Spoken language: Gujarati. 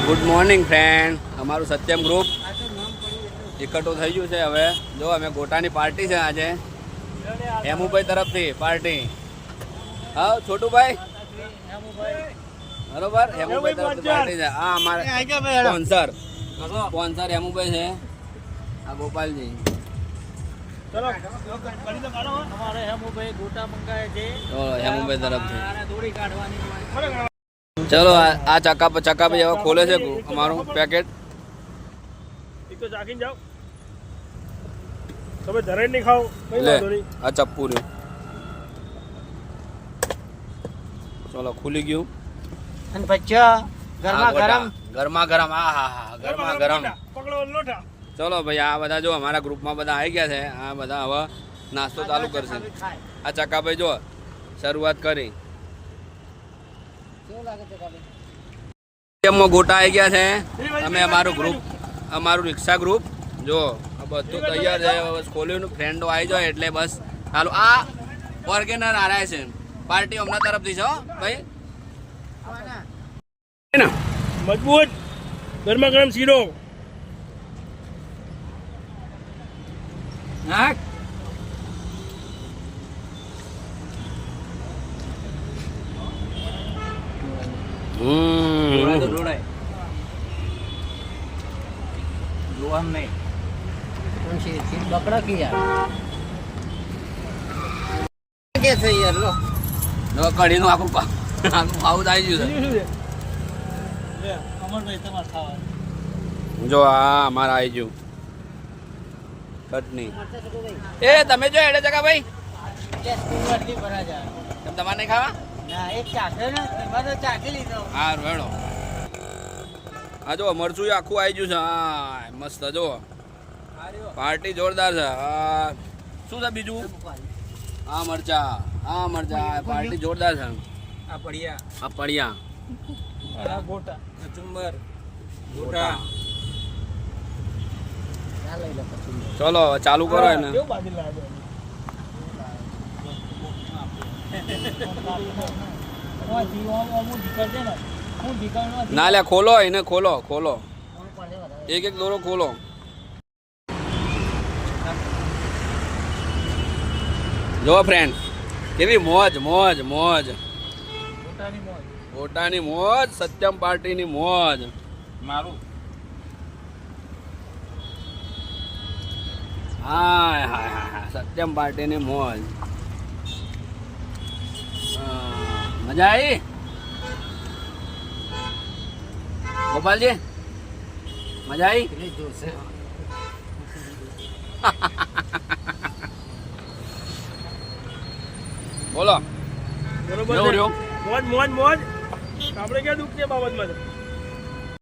Good morning friend. અમારું સત્યમ ગ્રુપ એકઠું થઈ ગયું છે. હવે જો અમે ગોટાની પાર્ટી છે આજે હેમુભાઈ તરફથી પાર્ટી. હા છોટુભાઈ બરોબર, હેમુભાઈ તરફથી પાર્ટી છે. આ અમારે સ્પોન્સર હેમુભાઈ છે. આ ગોપાલજી હેમુભાઈ તરફથી. ચલો આ ચક્કા પર હવે ખોલે છે અમારું પેકેટ. આ ચપ્પુ રહ્યું. ચલો ખુલી ગયું. ગરમા ગરમ. હા હા હા ગરમા ગરમ. ચલો ભાઈ આ બધા જો અમારા ગ્રુપમાં બધા આવી ગયા છે. આ બધા હવે નાસ્તો ચાલુ કરશે. આ ચક્કાભાઈ જો શરૂઆત કરી. ગોટા આવી ગયા છે. અમે અમારું ગ્રુપ, અમારું રિક્ષા ગ્રુપ જો બધું તૈયાર છે. બસ ખોલ્યું, ફ્રેન્ડો આવી જાય એટલે બસ ચાલો. આ ઓર્ગેનર આરાય છે. પાર્ટી હમણાં તરફથી છે ભાઈ. મજબૂત ગરમા ગરમ શીરો. હા કઢી નું આખું ખાવું આવી ગયું છે. જો આ અમારા આવી ગયું ચટણી. એ તમે જો હેડે જગા ભાઈ તમારે નહીં ખાવા? હા રેડો. હા જો મરચું આખું આવી ગયું છે. હા મસ્ત જો પાર્ટી જોરદાર છે. શું છે બીજું? હા મરચા. હા મરચા પાર્ટી જોરદાર છે. આ પડિયા, આ પડિયા, ગોટા, કચુંબર, ગોટા. ચલો ચાલુ કરો એને. ના લે ખોલો એને, ખોલો ખોલો એક એક દોરો ખોલો. જો ફ્રેન્ડ કેવી મોજ મોજ મોજ. ગોટાની મોજ, સત્યમ પાર્ટીની મોજ. મારું હા હા હા સત્યમ પાર્ટીની મોજ. મજા આવી ગોપાલજી? મજા આવી? બોલો બરોબર. મોજ મોજ મોજ. આપણે ક્યાં દુઃખ છે બાબતમાં?